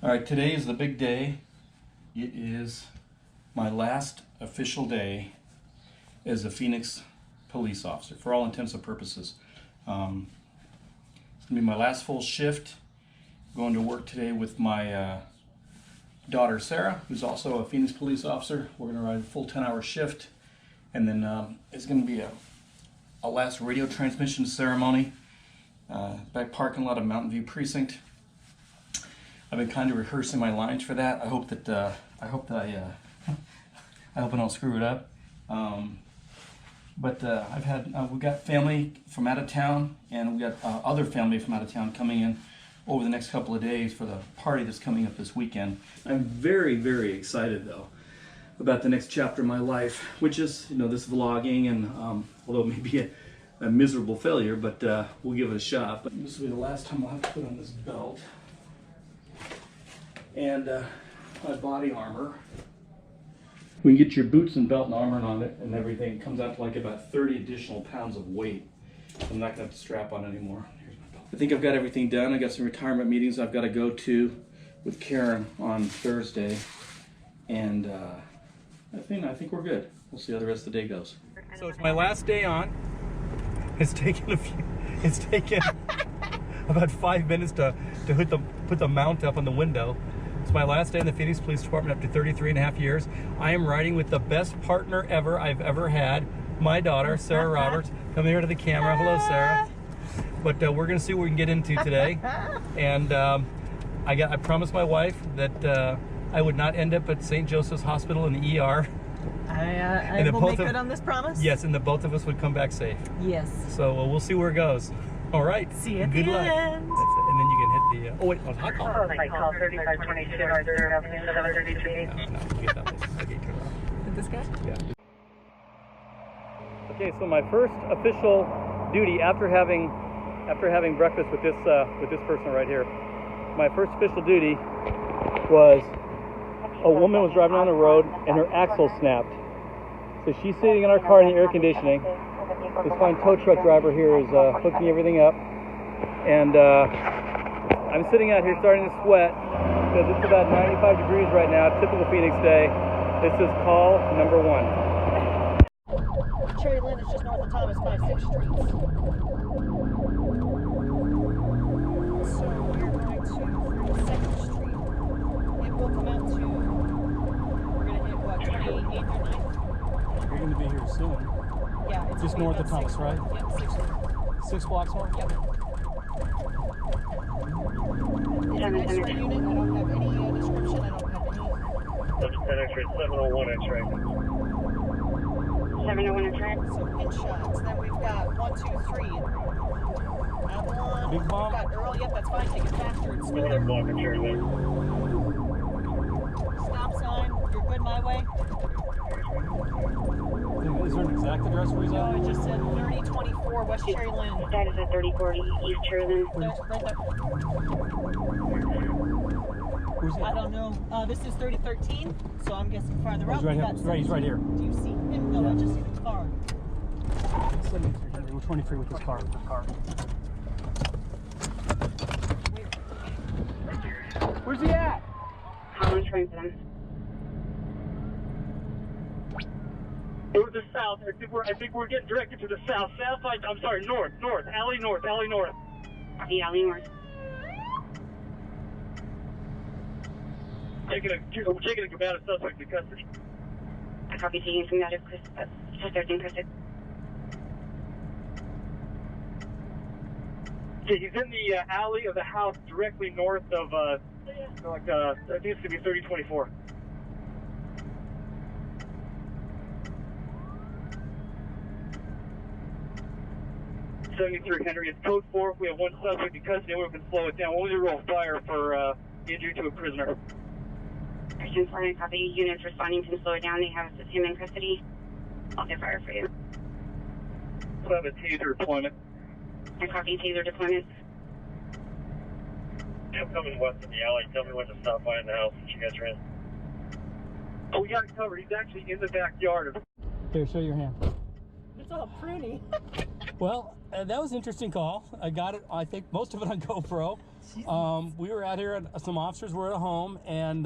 All right, today is the big day. It is my last official day as a Phoenix police officer, for all intents and purposes. It's gonna be my last full shift. Going to work today with my daughter Sarah, who's also a Phoenix police officer. We're gonna ride a full 10-hour shift, and then it's gonna be a last radio transmission ceremony back parking lot of Mountain View Precinct. I've been kind of rehearsing my lines for that. I hope I don't screw it up. But we've got family from out of town, and we got other family from out of town coming in over the next couple of days for the party that's coming up this weekend. I'm very, very excited though about the next chapter of my life, which is, this vlogging, and although it may be a miserable failure, but we'll give it a shot. But this will be the last time I'll have to put on this belt and my body armor. When you get your boots and belt and armor on it and everything, it comes out to like about 30 additional pounds of weight. I'm not going to have to strap on anymore. Here's my belt. I think I've got everything done. I got some retirement meetings I've got to go to with Karen on Thursday, and I think we're good. We'll see how the rest of the day goes. So it's my last day on. It's taken about 5 minutes to put the mount up on the window. It's my last day in the Phoenix Police Department after 33 and a half years. I am riding with the best partner I've ever had, my daughter, Sarah Roberts. Come here to the camera. Hello, Sarah. But we're going to see what we can get into today. And I promised my wife that I would not end up at St. Joseph's Hospital in the ER. I will make good on this promise. Yes, and the both of us would come back safe. Yes. So we'll see where it goes. All right. See you at Good the luck. end. And then you can hit the. Oh wait, hot call. Oh, like call 3522 North 3rd Avenue, 732. No, you get that later. Okay, turn it off. With this guy? Yeah. Okay, so my first official duty after having breakfast with this person right here, my first official duty was a woman was driving on the road and her axle snapped. So she's sitting in our car in the air conditioning. This fine tow truck driver here is hooking everything up, and I'm sitting out here starting to sweat because it's about 95 degrees right now, typical Phoenix day. This is call number 1. Cherry Lynn is just north of Thomas by 6th Street. So we're going to 2nd Street. It will come out to, we're going to hit what, 28th or 9th? You're going to be here soon. Yeah, it's Just north of Thomas, right? Yep, 6 blocks north? Yep. It's an X-ray unit. I don't have any description. I don't have any. That's 10 X-ray, 701 X-ray. 701 X-ray. So pin shots. Then we've got 1, 2, 3. Avalon. Big bomb. We've got Earl. Yep, that's fine. Take it faster and Another smoother. block of Cherry Lane. Stop sign. You're good my way. Is there an exact address where he's No, at? it just said 3024 West Cherry Lynn. Status at 3040 East Cherry Lane. Right there. Where's he I at? don't know. This is 3013, so I'm guessing farther up. He's right here. He's right here. Do you see him? No, I just see the car. 73. We're 23 with this car. Where's he at? I'm trying for them. Over the south. I think we're getting directed to the south. South side. I'm sorry, north. Alley north. The alley north. We're taking a combative suspect into custody. I copy taking combative suspect in custody. Okay, he's in the alley of the house directly north of, I think it's going to be 3024. '73 Henry, it's code 4. We have one suspect in custody. We can slow it down. We'll only roll fire for injury to a prisoner. Christian 4, copy. Units responding can slow it down. They have him in custody. I'll get fire for you. We'll have a taser deployment. I copy taser deployment. Yeah, I'm coming west of the alley. Tell me when to stop by in the house that you guys are in. Oh, we got it covered. He's actually in the backyard. Here, show your hand. It's all pruny. Well, that was an interesting call. I got it, I think, most of it on GoPro. We were out here, some officers were at a home, and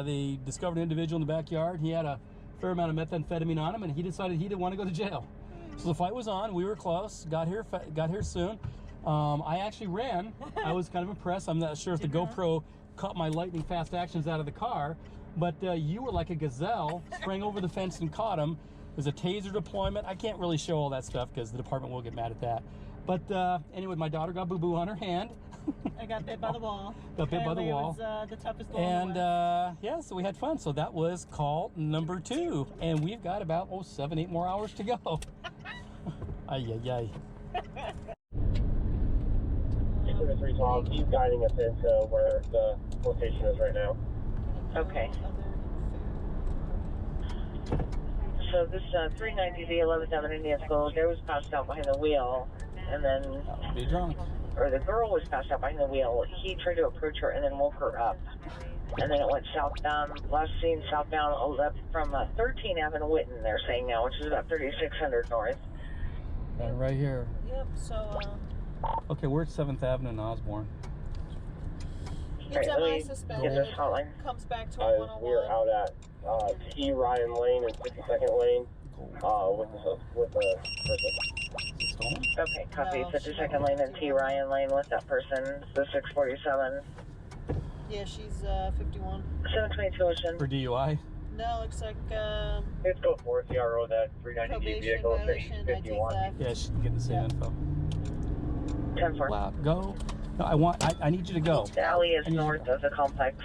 they discovered an individual in the backyard. He had a fair amount of methamphetamine on him, and he decided he didn't want to go to jail. So the fight was on. We were close. Got here soon. I actually ran. I was kind of impressed. I'm not sure if the GoPro caught my lightning fast actions out of the car, but you were like a gazelle, sprang over the fence and caught him. There's a taser deployment. I can't really show all that stuff because the department will get mad at that. But anyway, my daughter got boo-boo on her hand. I got bit by the wall. Got bit by the wall. Was the toughest wall. And yeah, so we had fun. So that was call number 2, and we've got about 7-8 more hours to go. Ay ay ay. 3 Tom, keep guiding us into where the location is right now. Okay. So this 390Z 11th Avenue Indian School, there was passed out behind the wheel, and then, Be drunk. or the girl was passed out behind the wheel. He tried to approach her and then woke her up. And then it went southbound, last seen southbound left from 13 Avenue Witten, they're saying now, which is about 3600 north. And right here. Yep, so, Okay, we're at 7th Avenue in Osborne. it's Right, let me semi-suspended. give this hotline. Comes back to a 101. We're out at T. Ryan Lane and 52nd Lane with a Stolen? Okay, copy. No, 52nd Lane and T. Ryan Lane with that person, the 647. Yeah, she's 51. 722 Ocean. For DUI? No, looks like Let's go for CRO, that 390G probation vehicle, violation, ID 51. theft. Yeah, she can get the same info. 10-4. Loud, go. No, I need you to go. The alley is I need you to north go. of the complex.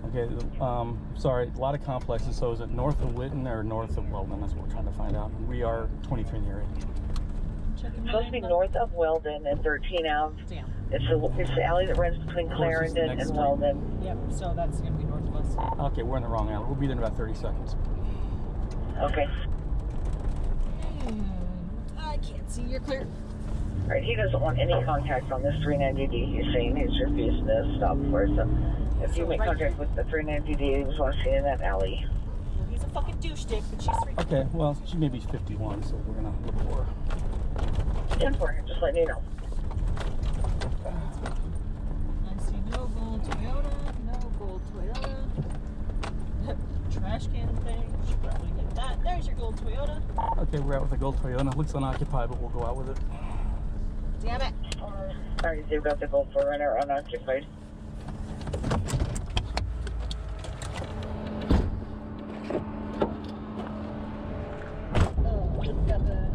Okay, sorry, a lot of complexes. So is it north of Witten or north of Weldon? That's what we're trying to find out. We are 23 in the area. Checking Supposed to be north of Weldon and 13 Ave. Damn. It's the alley that runs between Of course, it's the Clarendon next and street. Weldon. Yep, so that's going to be north of us. Okay, we're in the wrong alley. We'll be there in about 30 seconds. Okay. I can't see. You're clear. All right, he doesn't want any contact on this 390D. He's saying he's refusing to stop for it. So if you make contact with the 390D, he was last seen in that alley. Well, he's a fucking douche dick, but she's 3. Okay, well, she may be 51, so we're going to look for her. 10-4, just letting you know. I see no gold Toyota, no gold Toyota. Trash can thing. Should probably get that. There's your gold Toyota. Okay, we're out with the gold Toyota. Looks unoccupied, but we'll go out with it. Damn it. All right, so you've got the gold 4Runner unoccupied. Got the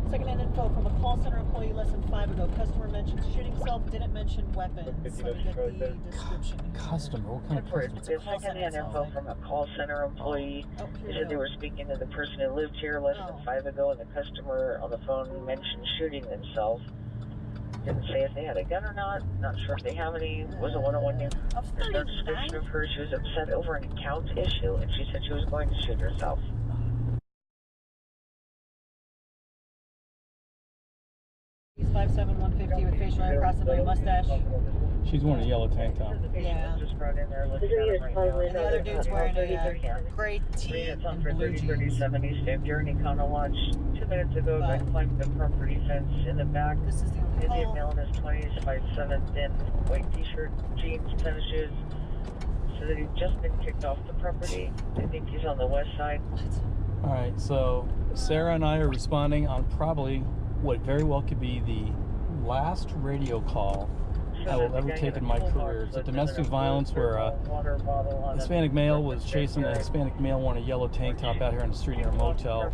second-hand info from a call center employee less than 5 ago. Customer mentioned shooting self, didn't mention weapons. Let me get the description. Customer? What kind of customer? It's a second-hand info from a call center employee. Oh, They here said we they go. were speaking to the person who lived here less than 5 ago, and the customer on the phone mentioned shooting themselves. Didn't say if they had a gun or not. Not sure if they have any. Was a one-on-one here. There's no description of her. She was upset over an account issue, and she said she was going to shoot herself. He's 5'7", 150 with facial hair, possibly a mustache. She's wearing a yellow tank top. Yeah. Just brought in there. Let's right now. And the other dude's wearing a gray tee It's on and for blue jeans. 3037 East End Journey, Econo Lodge. 2 minutes ago, I climbed the property fence in the back. This is the only Indian call. male in his 20s, 5'7", thin, white t-shirt, jeans, tennis shoes. So that he'd just been kicked off the property. I think he's on the west side. All right, so Sarah and I are responding on probably what very well could be the last radio call I will ever take in my career. It's a domestic violence where a Hispanic male was chasing a Hispanic male wearing a yellow tank top out here on the street near a motel.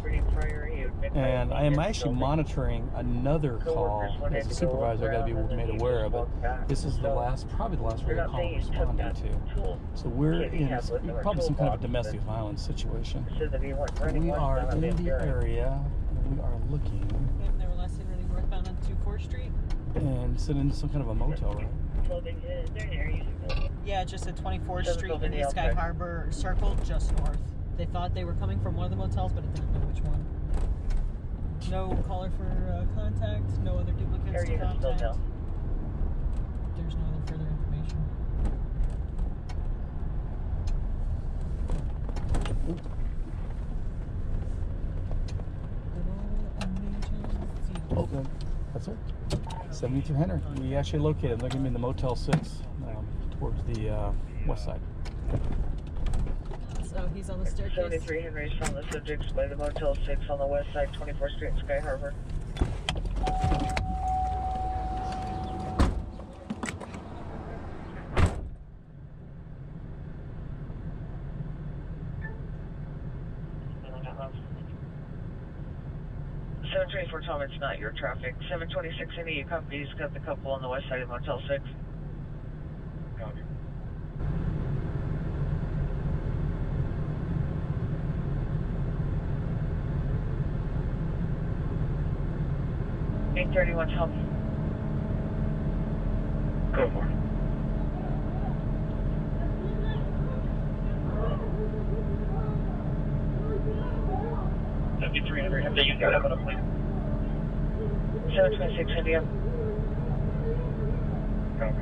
And I am actually monitoring another call as a supervisor. I got to be made aware of it. This is the last, probably the last radio call I'm responding to. So we're in probably some kind of a domestic violence situation. We are in the area, and we are looking, Yep, they were last seen running northbound on 24th Street. and sitting in some kind of a motel, right? Yeah, just at 24th Street in the Sky Harbor Circle, just north. They thought they were coming from one of the motels, but it didn't know which one. No caller for contact, no other duplicates to contact. There's no other further information. Good old amazing sir. 73 Henry. We actually located them. They're going to be in the Motel 6 towards the west side. So he's on the staircase. 73 Henry's found the subjects by the Motel 6 on the west side, 24th Street in Sky Harbor. Seven 24 Tom, it's not your traffic. 726 any you copy, he's got the couple on the west side of Motel 6. Copy. Eight 31 Tom. Go for it. Have they used that on a plane? 726 India. Copy.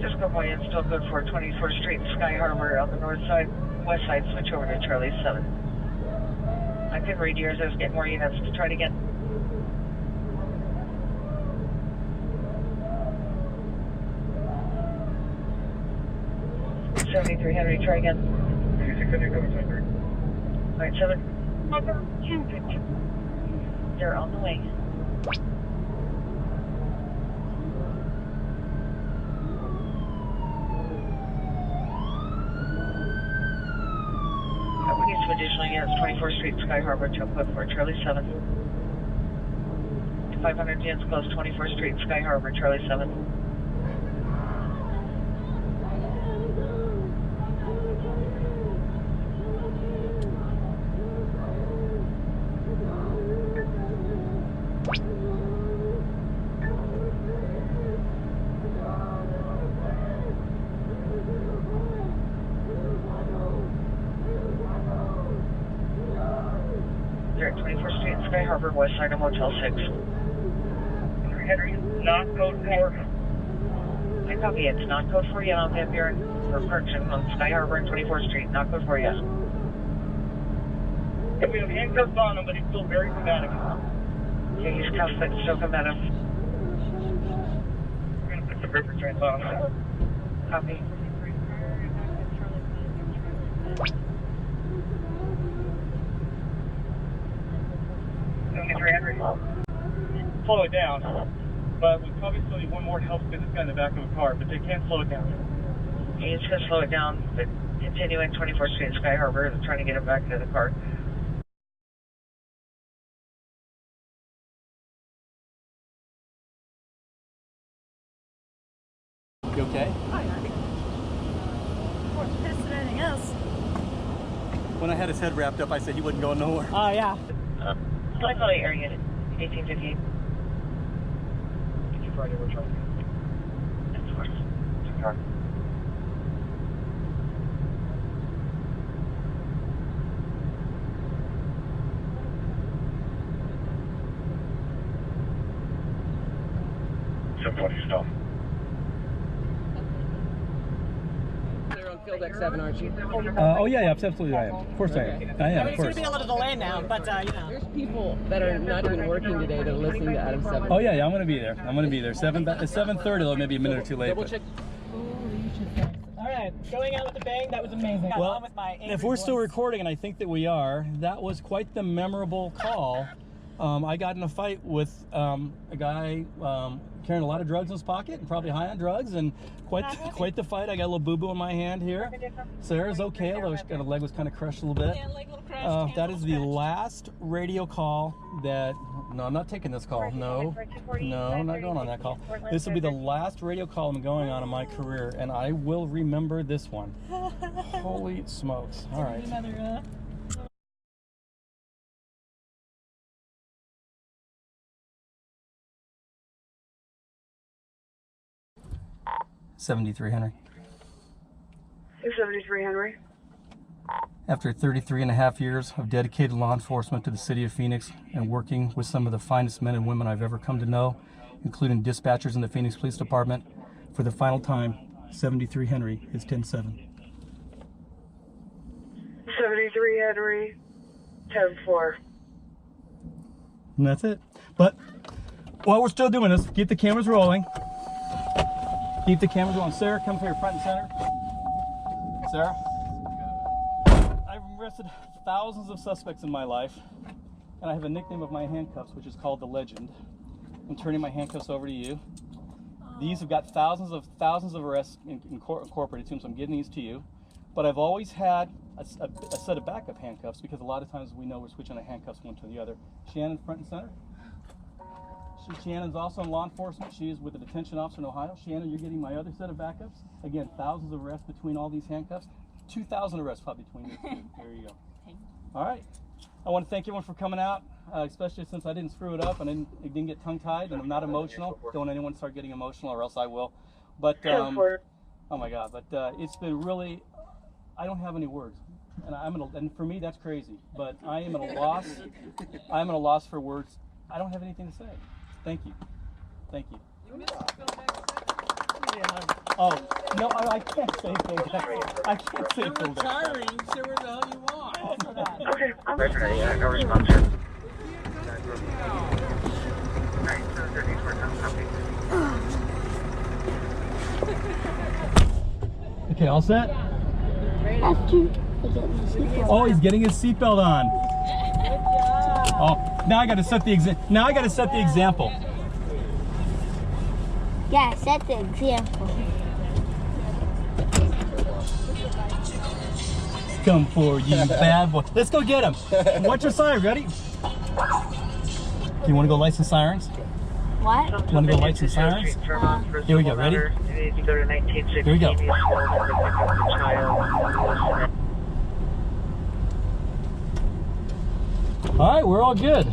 Just go by and still good for 24th Street in Sky Harbor on the north side, west side, switch over to Charlie 7. I couldn't read yours, I was getting more units to try to get. $73 Henry, try again. 26 Henry, cover 23. Alright, 7. They're on the way. We need some additional units, 24th Street, Sky Harbor, to put for Charlie 7. 500 units close, 24th Street, Sky Harbor, Charlie 7. They're at 24th Street, Sky Harbor, west side of Motel 6. Henry, not code 4. I copy, it's not code 4 yet. I'll have your correction on Sky Harbor and 24th Street, not code 4 yet. And we have handcuffs on him, but he's still very combative. Yeah, he's cuffed, but still combative. We're going to put the grip restraints on him. Copy. Henry. Slow it down, but we probably still need one more to help get this guy in the back of a car, but they can't slow it down. He's going to slow it down, but continuing 24th Street and Sky Harbor, trying to get him back into the car. You okay? Oh, yeah. More pissed than anything else. When I had his head wrapped up, I said he wasn't going nowhere. Oh, yeah. Select all air unit, 1858. Friday, we're trying. That's worse. It's a car. Somebody stop. You're on field X7, aren't you? Oh yeah, absolutely I am. Of course I am. I am, of It's going course. to be a little delay now, but, you know. There's people that are not even working today that are listening to Adam 7. Oh yeah, I'm gonna be there. I'm gonna be there. It's 7:30, though, maybe a minute or two late. Double But. check. All right, going out with a bang, that was amazing. Well, On with my if we're still recording, and I think that we are, that was quite the memorable call. I got in a fight with a guy carrying a lot of drugs in his pocket and probably high on drugs, and quite the fight. I got a little boo-boo in my hand here. Sarah's okay, although her leg was kind of crushed a little bit. Yeah, leg a little crushed. That is the last radio call that... No, I'm not taking this call. No, I'm not going on that call. This will be the last radio call I'm going on in my career, and I will remember this one. Holy smokes. All right. Another, 73 Henry. 273 Henry. After 33 and a half years of dedicated law enforcement to the city of Phoenix and working with some of the finest men and women I've ever come to know, including dispatchers in the Phoenix Police Department, for the final time, 73 Henry is 10-7. 73 Henry, 10-4. And that's it. But while we're still doing this, keep the cameras rolling. Keep the cameras rolling. Sarah, come here front and center. Sarah? I've arrested thousands of suspects in my life, and I have a nickname of my handcuffs, which is called the Legend. I'm turning my handcuffs over to you. These have got thousands of arrests incorporated to them, so I'm giving these to you. But I've always had a set of backup handcuffs, because a lot of times we know we're switching the handcuffs one to the other. Shannon, front and center. Shannon's also in law enforcement. She is with a detention officer in Ohio. Shannon, you're getting my other set of backups. Again, thousands of arrests between all these handcuffs. 2,000 arrests probably between these two. There you go. All right. I want to thank everyone for coming out, especially since I didn't screw it up and I didn't get tongue-tied, and I'm not emotional. Don't want anyone to start getting emotional, or else I will. But oh my God! But it's been really. I don't have any words, and for me that's crazy. But I am at a loss. I'm at a loss for words. I don't have anything to say. Thank you. Thank you. Oh, no, I can't say things. I can't say things. You're retiring, say what the hell you want. Okay, I'm ready. No response, sir. Okay, all set? After I get my seatbelt. Oh, he's getting his seatbelt on. Oh, now I got to set the example. Yeah, set the example. Come for you, bad boy. Let's go get him. Watch your siren. Ready? Do you want to go light some sirens? What? You want to go light some sirens? Here we go. Ready? Here we go. All right, we're all good.